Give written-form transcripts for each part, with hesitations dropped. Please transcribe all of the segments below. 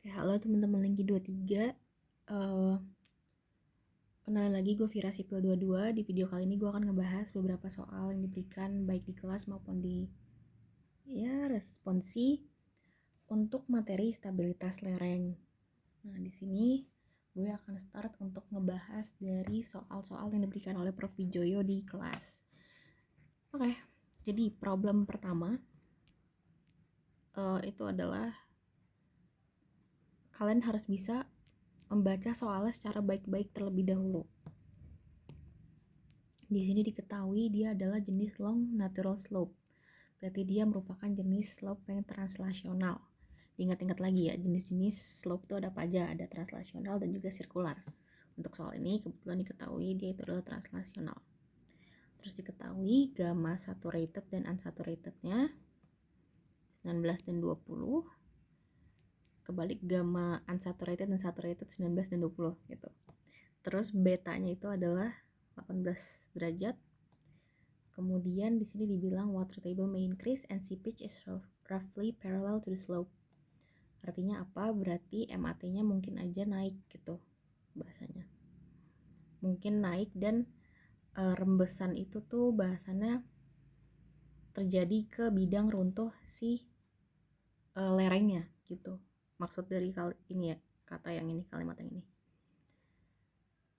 Halo teman-teman Lengki 23. Kenalin lagi, gue Vira Sipil 22. Di video kali ini gue akan ngebahas beberapa soal yang diberikan baik di kelas maupun di responsi untuk materi stabilitas lereng. Nah, di sini gue akan start untuk ngebahas dari soal-soal yang diberikan oleh Prof. Wijoyo di kelas. Oke, jadi problem pertama itu adalah kalian harus bisa membaca soalnya secara baik-baik terlebih dahulu. Di sini diketahui dia adalah jenis long natural slope. Berarti dia merupakan jenis slope yang translasional. Ingat-ingat lagi ya, jenis-jenis slope itu ada apa aja? Ada translasional dan juga sirkular. Untuk soal ini kebetulan diketahui dia itu adalah translasional. Terus diketahui gamma saturated dan unsaturatednya 19 dan 20. Kebalik gamma unsaturated dan saturated 19 dan 20 gitu. Terus betanya itu adalah 18 derajat. Kemudian di sini dibilang water table may increase and seepage is roughly parallel to the slope. Artinya apa? Berarti MAT-nya mungkin aja naik gitu bahasanya. Mungkin naik dan rembesan itu tuh bahasannya terjadi ke bidang runtuh si lerengnya gitu. Maksud dari ini ya, kata yang ini, kalimat yang ini.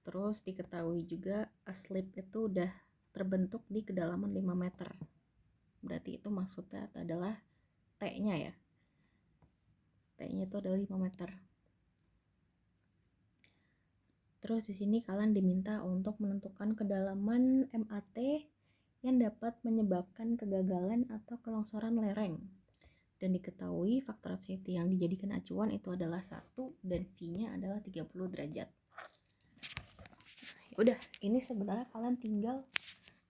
Terus diketahui juga a slip itu udah terbentuk di kedalaman 5 meter. Berarti itu maksudnya adalah T-nya ya. T-nya itu adalah 5 meter. Terus di sini kalian diminta untuk menentukan kedalaman MAT yang dapat menyebabkan kegagalan atau kelongsoran lereng. Dan diketahui faktor of safety yang dijadikan acuan itu adalah 1 dan V-nya adalah 30 derajat. Udah, ini sebenarnya kalian tinggal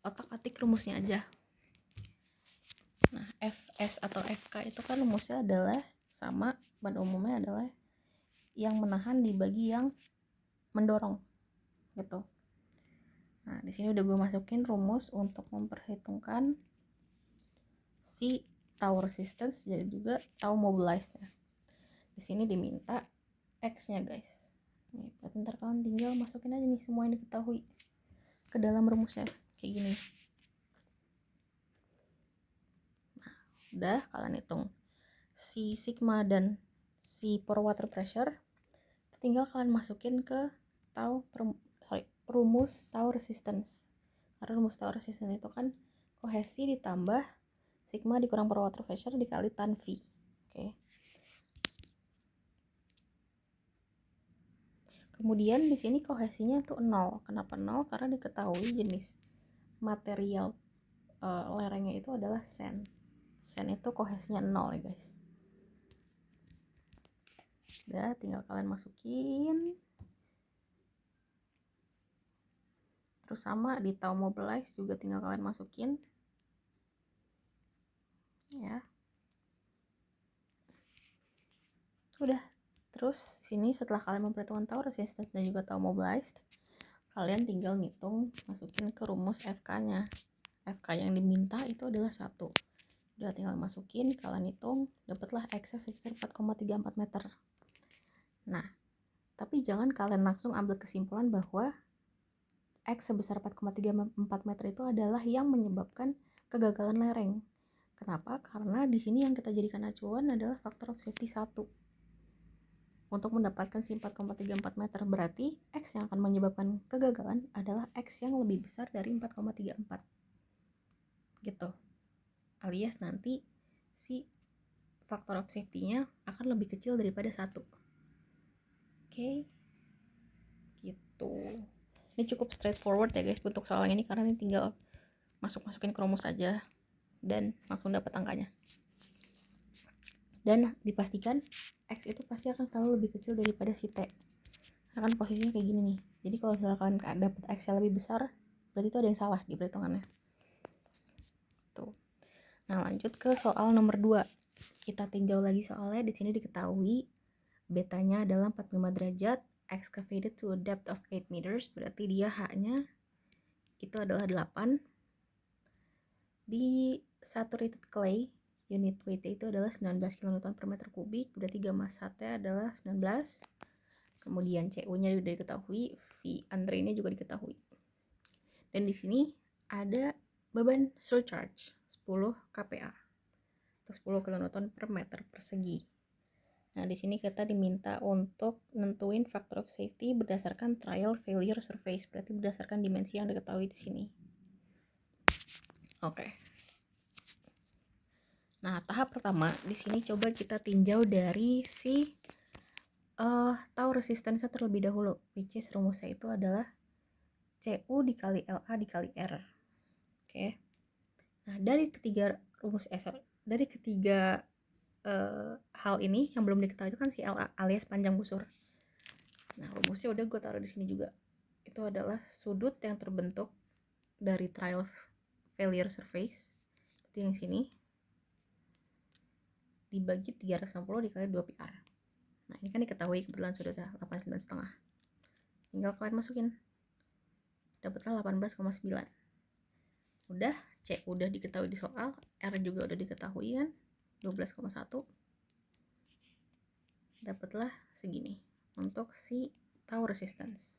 otak-atik rumusnya aja. Nah, Fs atau Fk itu kan rumusnya adalah sama, pada umumnya adalah yang menahan dibagi yang mendorong gitu. Nah, di sini udah gue masukin rumus untuk memperhitungkan si tau resistance dan juga tau mobilized ya. Di sini diminta X-nya guys. Nih, berarti ntar kalian tinggal masukin aja nih semua yang diketahui ke dalam rumusnya kayak gini. Nah, udah kalian hitung si sigma dan si pore water pressure, tinggal kalian masukin ke rumus tau resistance. Karena rumus tau resistance itu kan kohesi ditambah sigma dikurang pore water pressure dikali tan V. Oke. Kemudian di sini kohesinya tuh 0. Kenapa 0? Karena diketahui jenis material lerengnya itu adalah sand. Sand itu kohesinya 0 ya guys. Udah, tinggal kalian masukin. Terus sama di tau mobilize juga tinggal kalian masukin. Ya. Udah. Terus sini setelah kalian memperhitungkan tau resistance dan juga tau mobilized, kalian tinggal ngitung, masukin ke rumus FK-nya. FK yang diminta itu adalah 1. Udah tinggal masukin, kalian hitung, dapatlah X sebesar 4,34 meter. Nah, tapi jangan kalian langsung ambil kesimpulan bahwa X sebesar 4,34 meter itu adalah yang menyebabkan kegagalan lereng. Kenapa? Karena di sini yang kita jadikan acuan adalah faktor of safety 1. Untuk mendapatkan si 4,34 meter, berarti X yang akan menyebabkan kegagalan adalah X yang lebih besar dari 4,34. Gitu. Alias nanti si faktor of safety-nya akan lebih kecil daripada 1. Oke. Gitu. Ini cukup straightforward ya guys untuk soal ini, karena ini tinggal masukin ke rumus aja dan langsung dapat angkanya. Dan dipastikan X itu pasti akan selalu lebih kecil daripada si T. Karena kan posisinya kayak gini nih. Jadi kalau misalkan dapat X yang lebih besar, berarti itu ada yang salah di perhitungannya. Tuh. Nah, lanjut ke soal nomor 2. Kita tinjau lagi soalnya. Di sini diketahui betanya adalah 45 derajat, excavated to a depth of 8 meters, berarti dia H-nya itu adalah 8. Di saturated clay unit weight itu adalah 19 kN per meter kubik, berarti gamma satnya adalah 19. Kemudian CU-nya sudah diketahui, V Andre-nya juga diketahui. Dan di sini ada beban surcharge 10 kPa atau 10 kN per meter persegi. Nah, di sini kita diminta untuk nentuin factor of safety berdasarkan trial failure surface, berarti berdasarkan dimensi yang diketahui di sini. Oke. Nah, tahap pertama di sini coba kita tinjau dari si tahu resistance terlebih dahulu, which is rumusnya itu adalah CU dikali LA dikali R. Oke. Nah, dari ketiga hal ini yang belum diketahui itu kan si LA alias panjang busur. Nah, rumusnya udah gue taruh di sini juga. Itu adalah sudut yang terbentuk dari trial failure surface, seperti yang sini, dibagi 360 dikali 2 PR. Nah, ini kan diketahui kebetulan sudutnya 89,5. Tinggal kalian masukin. Dapatlah 18,9. Udah, C udah diketahui di soal, R juga udah diketahui kan, 12,1. Dapatlah segini untuk si tau resistance.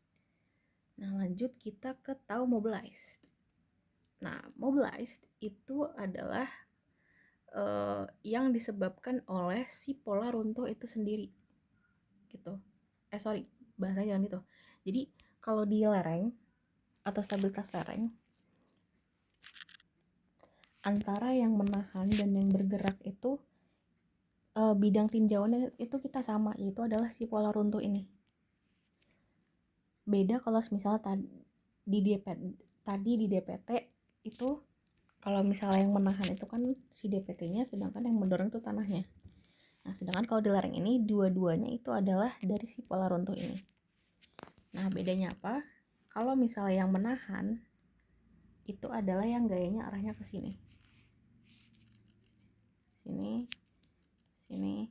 Nah, lanjut kita ke tau mobilized. Nah, mobilized itu adalah yang disebabkan oleh si pola runtuh itu sendiri. Gitu. Bahasanya jangan gitu. Jadi, kalau di lereng atau stabilitas lereng, antara yang menahan dan yang bergerak itu bidang tinjauannya itu kita sama, yaitu adalah si pola runtuh ini. Beda kalau misalnya tadi di DPT itu kalau misalnya yang menahan itu kan si DPT-nya, sedangkan yang mendorong itu tanahnya. Nah, sedangkan kalau di lereng ini dua-duanya itu adalah dari si pola runtuh ini. Nah, bedanya apa? Kalau misalnya yang menahan itu adalah yang gayanya arahnya ke sini. Sini.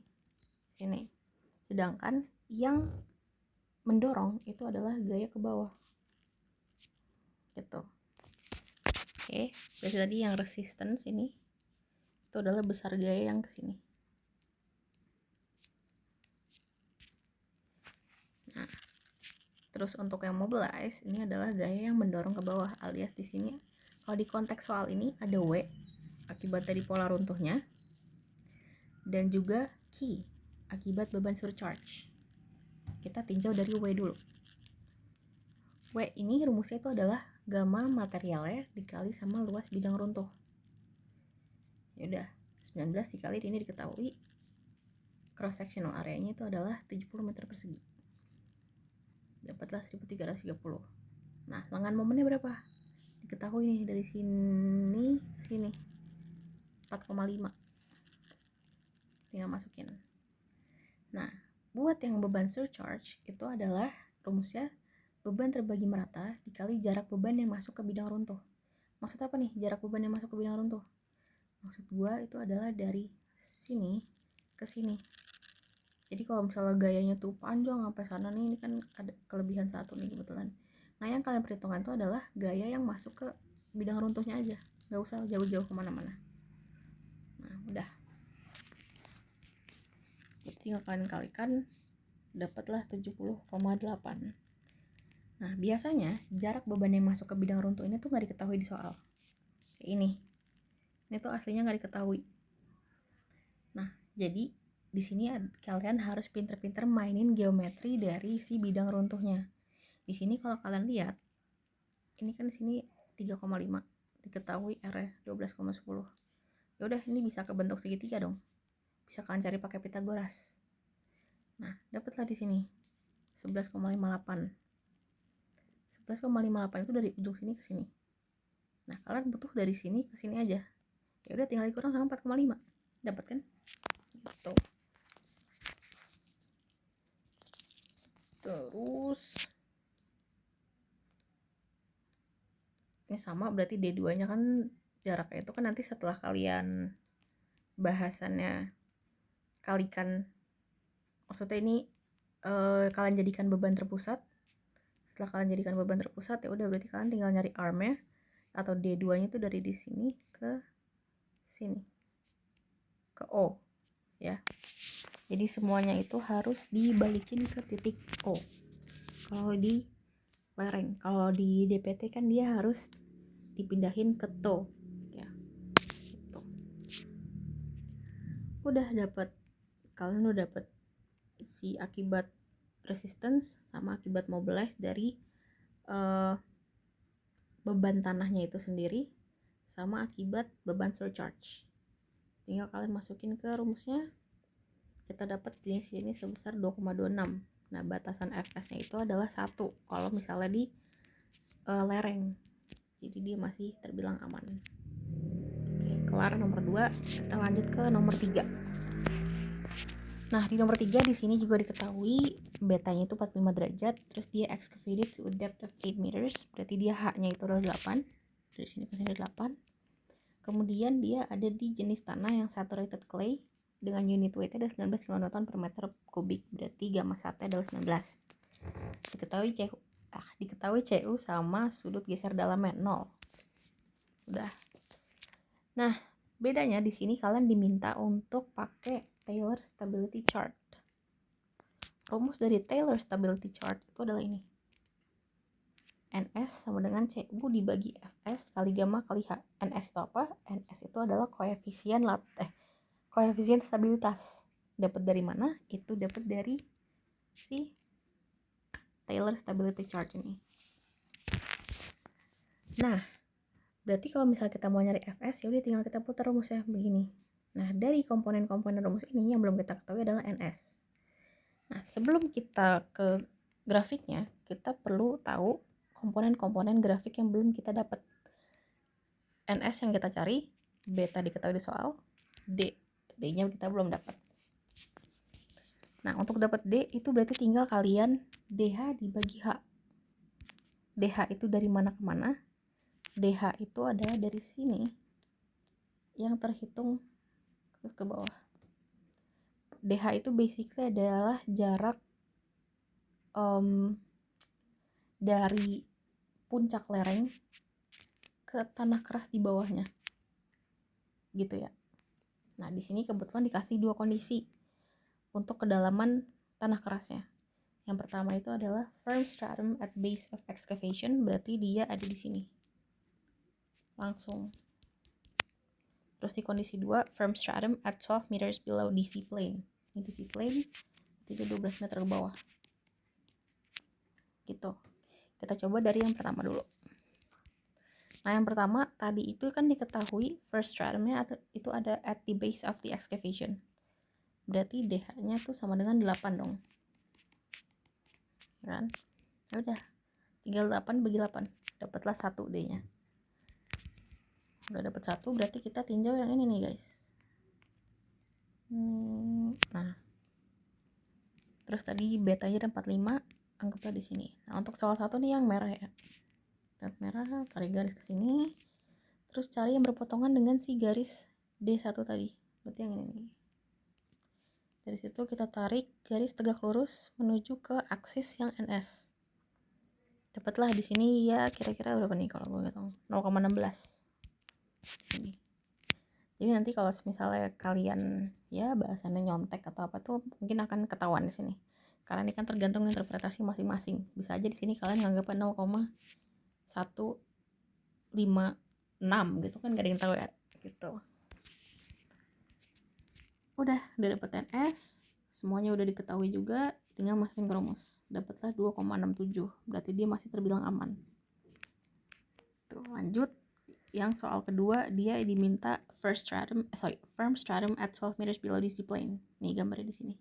Sedangkan yang mendorong itu adalah gaya ke bawah. Gitu. Oke, berarti tadi yang resistance ini itu adalah besar gaya yang ke sini. Nah, terus untuk yang mobilize ini adalah gaya yang mendorong ke bawah, alias di sini kalau di konteks soal ini ada W akibat dari pola runtuhnya dan juga Q akibat beban surcharge. Kita tinjau dari W dulu. W ini rumusnya itu adalah gamma materialnya dikali sama luas bidang runtuh. Ya udah, 19 dikali ini diketahui cross sectional areanya itu adalah 70 meter persegi. Dapatlah 1330. Nah, lengan momennya berapa? Diketahui nih dari sini ke sini. 4,5. Tinggal masukin. Nah, buat yang beban surcharge itu adalah rumusnya beban terbagi merata dikali jarak beban yang masuk ke bidang runtuh. Maksud apa nih jarak beban yang masuk ke bidang runtuh? Maksud gua itu adalah dari sini ke sini. Jadi kalau misalnya gayanya tuh panjang sampai sana nih, ini kan ada kelebihan satu nih kebetulan. Nah, yang kalian perhitungkan itu adalah gaya yang masuk ke bidang runtuhnya aja, nggak usah jauh-jauh kemana-mana. Nah, udah. Tinggal kalian kalikan, dapatlah 70,8. Nah, biasanya jarak beban yang masuk ke bidang runtuh ini tuh nggak diketahui di soal. Kayak ini. Ini tuh aslinya nggak diketahui. Nah, jadi di sini kalian harus pinter-pinter mainin geometri dari si bidang runtuhnya. Di sini kalau kalian lihat, ini kan di sini 3,5 diketahui R 12,10. Ya udah, ini bisa kebentuk segitiga dong. Bisa kalian cari pakai Pitagoras. Nah, dapatlah di sini 11,58. 11,58 itu dari ujung sini ke sini. Nah, kalian butuh dari sini ke sini aja. Ya udah, tinggal dikurang sama 4,5. Dapat kan? Gitu. Terus ini sama, berarti D2 nya kan jaraknya itu kan nanti setelah kalian bahasannya kalikan, maksudnya ini kalian jadikan beban terpusat. Setelah kalian jadikan beban terpusat, ya udah berarti kalian tinggal nyari armnya atau D2 nya itu dari di sini ke sini. ke O ya. Jadi semuanya itu harus dibalikin ke titik O kalau di lereng. Kalau di DPT kan dia harus dipindahin ke to ya. Gitu. Kalian udah dapet si akibat resistance sama akibat mobilize dari beban tanahnya itu sendiri sama akibat beban surcharge. Tinggal kalian masukin ke rumusnya, kita dapat di sini sebesar 2,26. Nah, batasan Fs-nya itu adalah 1 kalau misalnya di lereng. Jadi dia masih terbilang aman. Oke, kelar nomor 2, kita lanjut ke nomor 3. Nah, di nomor 3 di sini juga diketahui betanya itu 45 derajat, terus dia excavated to a depth of 8 meters, berarti dia H-nya itu adalah 8. Dari sini ke sini 8. Kemudian dia ada di jenis tanah yang saturated clay dengan unit weight-nya ada 19 kN per meter kubik, berarti gamma sat adalah 19. Diketahui CU sama sudut geser dalamnya 0. Udah. Nah, bedanya di sini kalian diminta untuk pakai Taylor Stability Chart. Rumus dari Taylor Stability Chart itu adalah ini. NS sama dengan CU dibagi Fs kali gamma kali H. NS itu apa? NS itu adalah koefisien stabilitas. Dapat dari mana? Itu dapat dari si Taylor Stability Chart ini. Nah, berarti kalau misalnya kita mau nyari Fs, ya udah tinggal kita putar rumusnya begini. Nah, dari komponen-komponen rumus ini yang belum kita ketahui adalah NS. Nah, sebelum kita ke grafiknya, kita perlu tahu komponen-komponen grafik yang belum kita dapat. NS yang kita cari, beta diketahui di soal, D-nya kita belum dapat. Nah, untuk dapat D itu berarti tinggal kalian DH dibagi H. DH itu dari mana ke mana? DH itu adalah dari sini yang terhitung ke bawah. DH itu basically adalah jarak dari puncak lereng ke tanah keras di bawahnya, gitu ya. Nah, di sini kebetulan dikasih 2 kondisi untuk kedalaman tanah kerasnya. Yang pertama itu adalah firm stratum at base of excavation, berarti dia ada di sini langsung. Terus di kondisi 2, firm stratum at 12 meters below DC plane. Ini DC plane itu 12 meter ke bawah. Gitu. Kita coba dari yang pertama dulu. Nah, yang pertama tadi itu kan diketahui first stratumnya itu ada at the base of the excavation. Berarti DH-nya tuh sama dengan 8 dong. Kan? Ya udah. Tinggal 8 bagi 8. Dapatlah 1 D-nya. Udah dapat 1, berarti kita tinjau yang ini nih, guys. Nah. Terus tadi betanya ada 45, anggaplah di sini. Nah, untuk soal 1 nih yang merah ya. Tab merah, tarik garis ke sini. Terus cari yang berpotongan dengan si garis D1 tadi. Berarti yang ini nih. Dari situ kita tarik garis tegak lurus menuju ke aksis yang NS. Dapatlah di sini ya kira-kira berapa nih kalau gue hitung? 0,16. Sini. Jadi nanti kalau misalnya kalian ya bahasannya nyontek atau apa tuh mungkin akan ketahuan di sini. Karena ini kan tergantung interpretasi masing-masing. Bisa aja di sini kalian nganggapnya 0,156 gitu kan, gak ada yang tahu ya gitu. Udah dapet NS, semuanya udah diketahui juga, tinggal masukin ke rumus. Dapatlah 2,67, berarti dia masih terbilang aman. Tuh, lanjut. Yang soal kedua, dia diminta firm stratum at 12 meters below DC plane. Nih gambarnya di sini.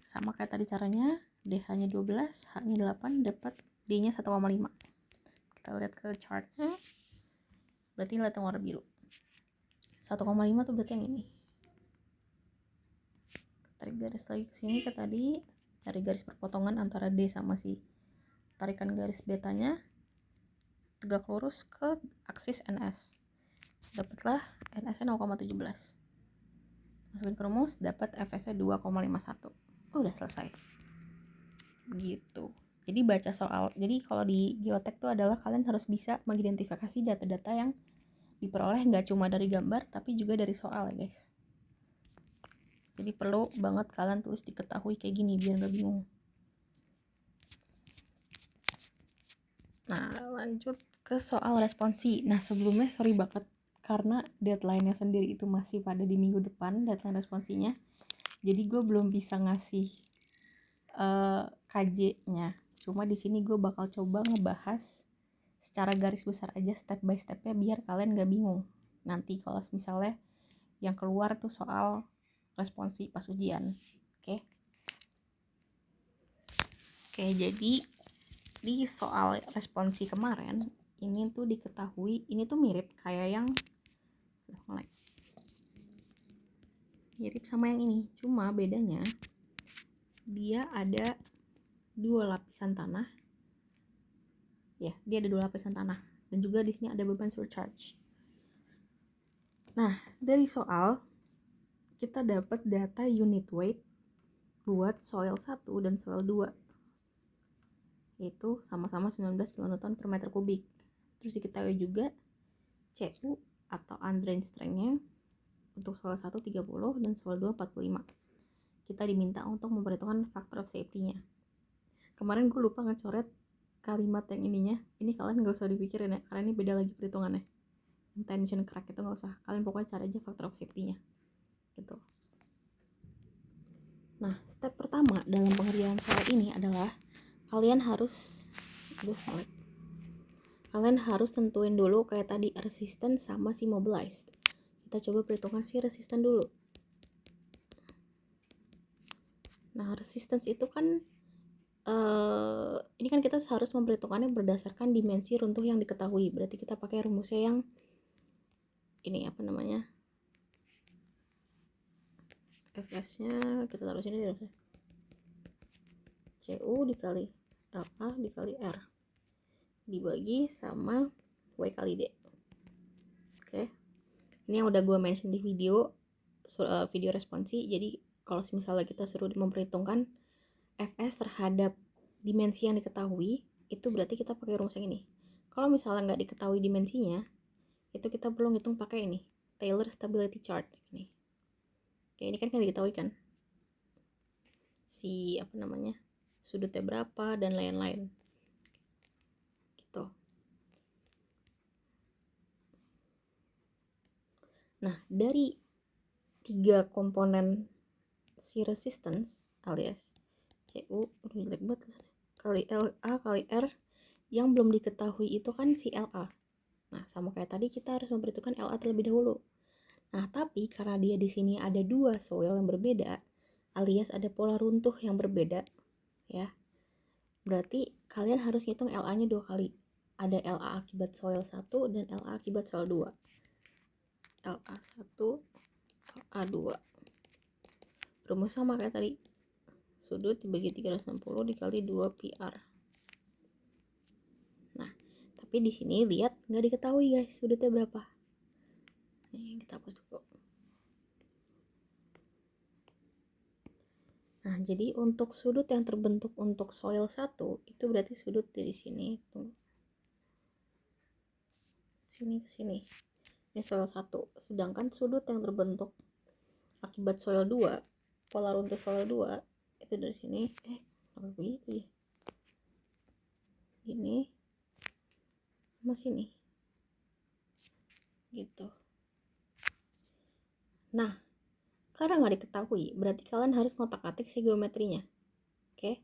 Sama kayak tadi caranya, DH-nya 12, H-nya 8, dapat D-nya 1,5. Kita lihat ke chartnya. Berarti lihat yang warna biru. 1,5 tuh berarti yang ini. Tarik garis lagi ke sini ke tadi, cari garis perpotongan antara D sama si tarikan garis betanya, tegak lurus ke aksis NS. Dapatlah NS-nya 0,17. Masukin ke rumus, dapat FS-nya 2,51. Udah selesai. Begitu. Jadi baca soal. Jadi kalau di geotek tuh adalah kalian harus bisa mengidentifikasi data-data yang diperoleh nggak cuma dari gambar tapi juga dari soal ya guys. Jadi perlu banget kalian tulis diketahui kayak gini biar nggak bingung. Nah lanjut ke soal responsi. Nah sebelumnya sorry banget karena deadline-nya sendiri itu masih pada di minggu depan deadline responsinya. Jadi gue belum bisa ngasih KJ-nya. Cuma di sini gue bakal coba ngebahas secara garis besar aja step by stepnya biar kalian gak bingung nanti kalau misalnya yang keluar tuh soal responsi pas ujian. Oke. Jadi di soal responsi kemarin ini tuh diketahui ini tuh mirip kayak yang mirip sama yang ini, cuma bedanya dia ada 2 lapisan tanah. Ya, dia ada 2 lapisan tanah dan juga di sini ada beban surcharge. Nah, dari soal kita dapat data unit weight buat soil 1 dan soil 2. Yaitu sama-sama 19 kN per meter kubik. Terus diketahui juga CU atau undrained strength-nya untuk soil 1 30 dan soil 2 45. Kita diminta untuk memperhitungkan factor of safety-nya. Kemarin gue lupa ngecoret kalimat yang ininya. Ini kalian gak usah dipikirin ya, karena ini beda lagi perhitungannya. Tension crack itu gak usah, kalian pokoknya cari aja factor of safety-nya gitu. Nah, step pertama dalam pengerjaan soal ini adalah kalian harus tentuin dulu kayak tadi resistance sama si mobilized. Kita coba perhitungkan si resistance dulu. Nah, resistance itu kan ini kan kita harus memperhitungkannya berdasarkan dimensi runtuh yang diketahui. Berarti kita pakai rumusnya yang ini apa namanya? Fs-nya kita taruh sini deh. CU dikali LA dikali R dibagi sama W kali D. Oke. Ini yang udah gue mention di video responsi. Jadi kalau misalnya kita suruh memperhitungkan Fs terhadap dimensi yang diketahui, itu berarti kita pakai rumus yang ini. Kalau misalnya nggak diketahui dimensinya, itu kita perlu ngitung pakai ini, Taylor Stability Chart ini. Oke, ini kan diketahui kan si apa namanya sudutnya berapa dan lain-lain gitu. Nah, dari 3 komponen si resistance alias CU jelek banget kali LA kali R yang belum diketahui itu kan si LA. Nah, sama kayak tadi kita harus memperhitungkan LA terlebih dahulu. Nah, tapi karena dia di sini ada 2 soil yang berbeda alias ada pola runtuh yang berbeda ya. Berarti kalian harus ngitung LA-nya 2 kali. Ada LA akibat soil 1 dan LA akibat soil 2. LA1, LA2. Rumus sama kayak tadi. Sudut dibagi 360 dikali 2 PR. Nah, tapi di sini lihat nggak diketahui guys sudutnya berapa. Nih, kita hapus dulu. Nah, jadi untuk sudut yang terbentuk untuk soil 1 itu berarti sudut dari sini. Tunggu. Sini ke sini. Ini soil 1. Sedangkan sudut yang terbentuk akibat soil 2, pola runtuh soil 2 itu dari sini. Apa begitu ya? Ini sama sini. Gitu. Nah, karena nggak diketahui, berarti kalian harus ngotak-atik si geometrinya. Oke?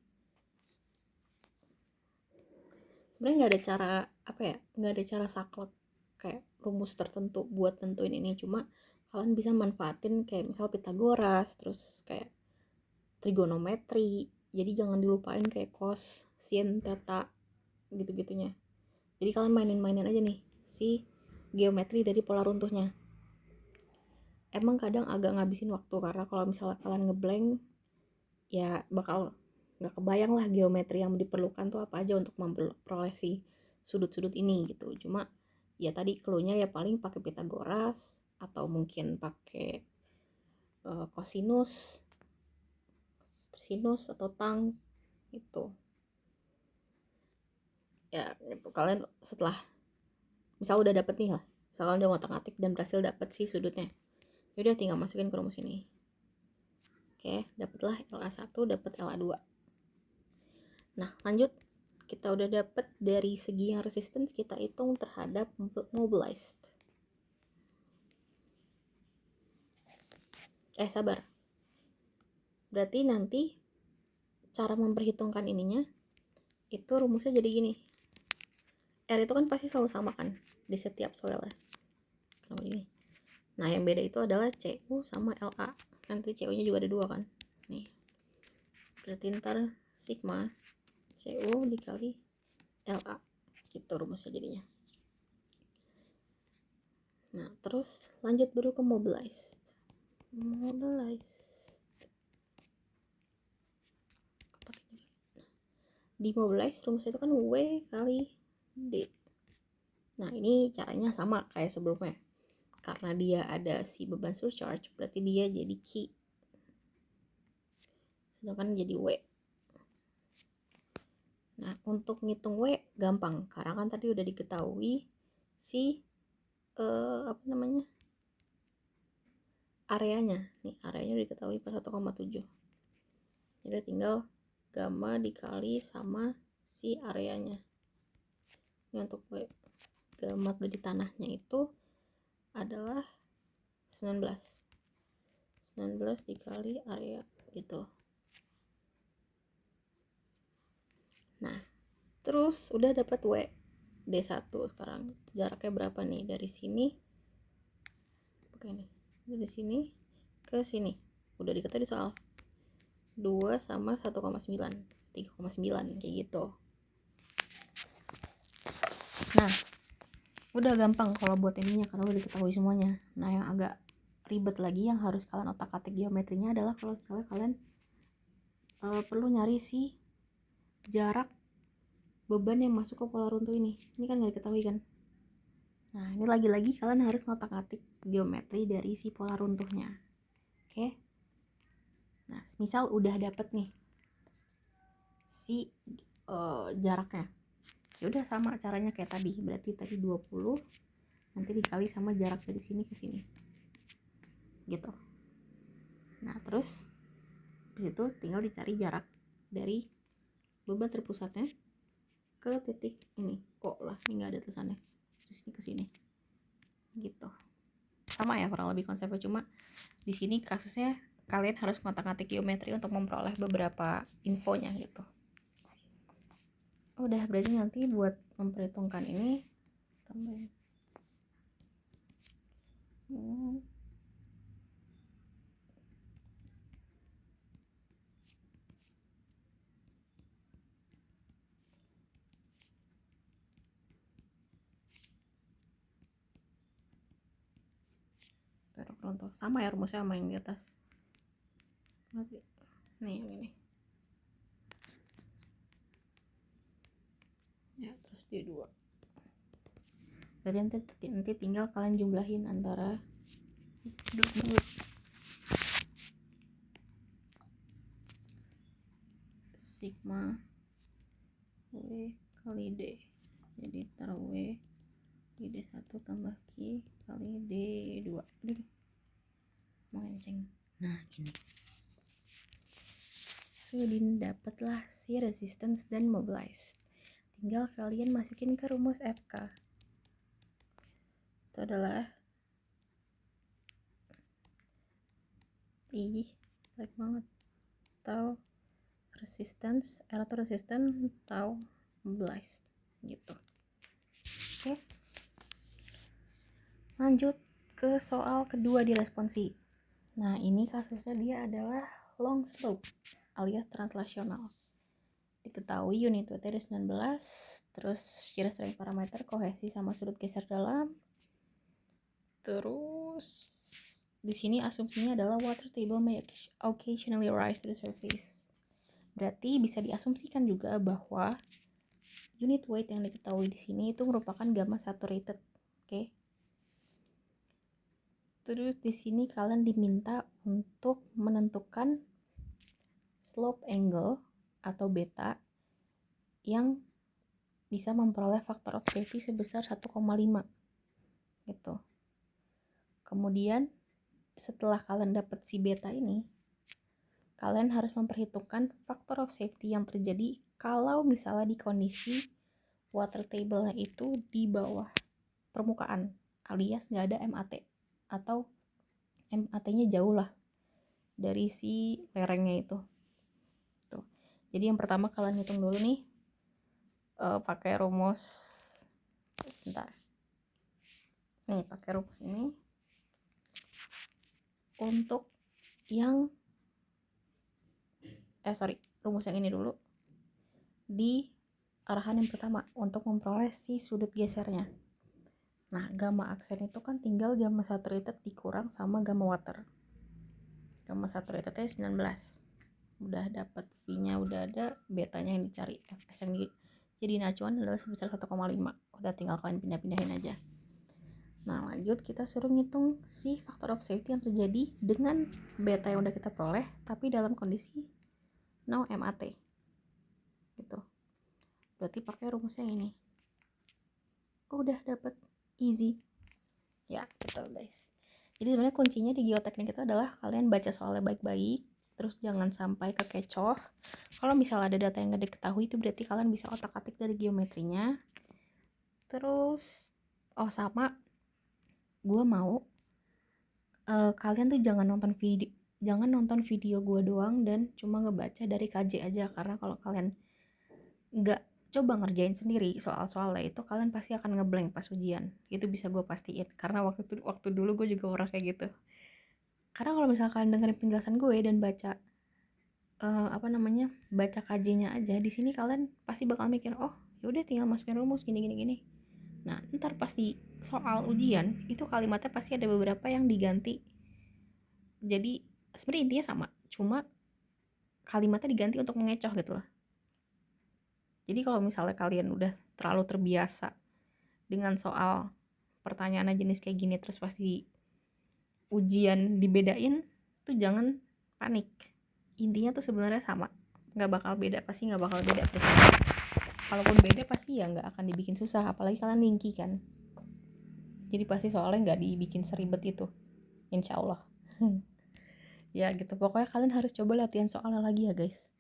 Sebenarnya nggak ada cara nggak ada cara saklek kayak rumus tertentu buat tentuin ini. Cuma kalian bisa manfaatin kayak misal Pitagoras, terus kayak trigonometri. Jadi jangan dilupain kayak cos, sin, theta, gitu-gitunya. Jadi kalian mainin aja nih si geometri dari pola runtuhnya. Emang kadang agak ngabisin waktu karena kalau misalnya kalian ngeblank ya bakal nggak kebayang lah geometri yang diperlukan tuh apa aja untuk memperoleh si sudut-sudut ini gitu. Cuma ya tadi cluenya ya paling pakai Pitagoras atau mungkin pakai kosinus, sinus atau tang gitu. Ya gitu. Kalian setelah misal udah dapet nih lah Misalkan udah ngotak-ngatik dan berhasil dapet sih sudutnya, yaudah tinggal masukin ke rumus ini. Oke, dapatlah LA1, dapat LA2. Nah, lanjut. Kita udah dapet dari segi yang resistance, kita hitung terhadap mobilized. Sabar. Berarti nanti cara memperhitungkan ininya itu rumusnya jadi gini. R itu kan pasti selalu sama kan di setiap soil ya. Nah, yang beda itu adalah CU sama LA. Kan tadi CU-nya juga ada 2 kan. Nih. Berarti ntar sigma CU dikali LA. Gitu rumusnya jadinya. Nah, terus lanjut baru ke mobilized. Di mobilized rumusnya itu kan W kali D. Nah, ini caranya sama kayak sebelumnya. Karena dia ada si beban surcharge, berarti dia jadi Q. Sedangkan jadi W. Nah, untuk ngitung W gampang, karena kan tadi udah diketahui si areanya. Nih, areanya udah diketahui pas 1,7. Jadi tinggal gamma dikali sama si areanya. Ini untuk W. Gamma dari tanahnya itu adalah 19 dikali area gitu. Nah, terus udah dapat W D1 sekarang. Jaraknya berapa nih dari sini? Oke nih. Dari sini ke sini. Udah diketahui di soal. 2 sama 1,9. 3,9 kayak gitu. Nah, udah gampang kalau buat ininya karena udah diketahui semuanya. Nah, yang agak ribet lagi yang harus kalian otak-atik geometrinya adalah kalau misalnya kalian perlu nyari si jarak beban yang masuk ke pola runtuh ini. Ini kan nggak diketahui kan. Nah, ini lagi-lagi kalian harus ngotak-atik geometri dari si pola runtuhnya. Oke. Nah, misal udah dapet nih si jaraknya. Ya udah sama caranya kayak tadi. Berarti tadi 20 nanti dikali sama jarak dari sini ke sini. Gitu. Nah, terus di situ tinggal dicari jarak dari beban terpusatnya ke titik ini. Kok lah, ini nggak ada tulisannya. Terus ini ke sini. Gitu. Sama ya kurang lebih konsepnya, cuma di sini kasusnya kalian harus ngotak-ngatik geometri untuk memperoleh beberapa infonya gitu. Udah, berarti nanti buat memperhitungkan ini tambahin. Taruh contoh sama ya rumusnya sama yang di atas. Nih yang ini. Ya, terus dia 2. Berarti nanti tinggal kalian jumlahin antara sigma W kali D. Jadi taruh W di D1 tambah Q kali D2. Aduh, mau kenceng. Nah, gini. Sudin dapatlah si resistance dan mobilized. Tinggal kalian masukin ke rumus FK. Itu adalah baik banget. Tau resistance, R atau resistance, tau mobilized gitu. Oke. Lanjut ke soal kedua di responsi. Nah, ini kasusnya dia adalah long slope alias translasional. Diketahui unit weight ada 19, terus shear strength parameter, kohesi sama sudut geser dalam. Terus di sini asumsinya adalah water table may occasionally rise to the surface. Berarti bisa diasumsikan juga bahwa unit weight yang diketahui di sini itu merupakan gamma saturated. Oke. Terus di sini kalian diminta untuk menentukan slope angle atau beta yang bisa memperoleh faktor of safety sebesar 1,5. gitu. Kemudian setelah kalian dapat si beta ini, kalian harus memperhitungkan faktor of safety yang terjadi kalau misalnya di kondisi water table-nya itu di bawah permukaan, alias nggak ada MAT atau MAT-nya jauh lah dari si lerengnya itu. Tuh. Jadi yang pertama kalian hitung dulu nih, pakai rumus, bentar. Nih pakai rumus ini untuk yang rumus yang ini dulu di arahan yang pertama untuk memperoleh si sudut gesernya. Nah, gamma aksen itu kan tinggal gamma saturated dikurang sama gamma water. Gamma saturatednya 19. Udah dapat V-nya udah ada, betanya yang dicari, Fs yang jadi acuan adalah sebesar 1,5. Udah tinggal kalian pindah-pindahin aja. Nah, lanjut kita suruh ngitung si factor of safety yang terjadi dengan beta yang udah kita peroleh tapi dalam kondisi no MAT. Gitu. Berarti pakai rumus yang ini. Udah dapet, easy. Ya, betul guys. Jadi sebenarnya kuncinya di geoteknik itu adalah kalian baca soalnya baik-baik, terus jangan sampai kekecoh. Kalau misalnya ada data yang gak diketahui itu berarti kalian bisa otak-atik dari geometrinya. Terus sama gue mau kalian tuh jangan nonton video gue doang dan cuma ngebaca dari KJ aja, karena kalau kalian nggak coba ngerjain sendiri soal-soalnya itu kalian pasti akan ngeblank pas ujian. Itu bisa gue pastiin karena waktu dulu gue juga pernah kayak gitu. Karena kalau misalnya kalian dengerin penjelasan gue dan baca baca KJ-nya aja, di sini kalian pasti bakal mikir, oh yaudah tinggal masukin rumus gini. Nah, ntar pas di soal ujian itu kalimatnya pasti ada beberapa yang diganti. Jadi sebenarnya intinya sama, cuma kalimatnya diganti untuk mengecoh gitu loh. Jadi kalau misalnya kalian udah terlalu terbiasa dengan soal pertanyaan jenis kayak gini terus pasti ujian dibedain, tuh jangan panik. Intinya tuh sebenarnya sama, nggak bakal beda, pasti nggak bakal beda. Kalaupun beda pasti ya nggak akan dibikin susah, apalagi kalian linki kan. Jadi pasti soalnya nggak dibikin seribet itu, insya Allah. Ya gitu, pokoknya kalian harus coba latihan soalnya lagi ya guys.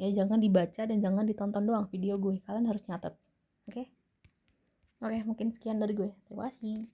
Ya jangan dibaca dan jangan ditonton doang video gue, kalian harus nyatet. Oke, mungkin sekian dari gue, terima kasih.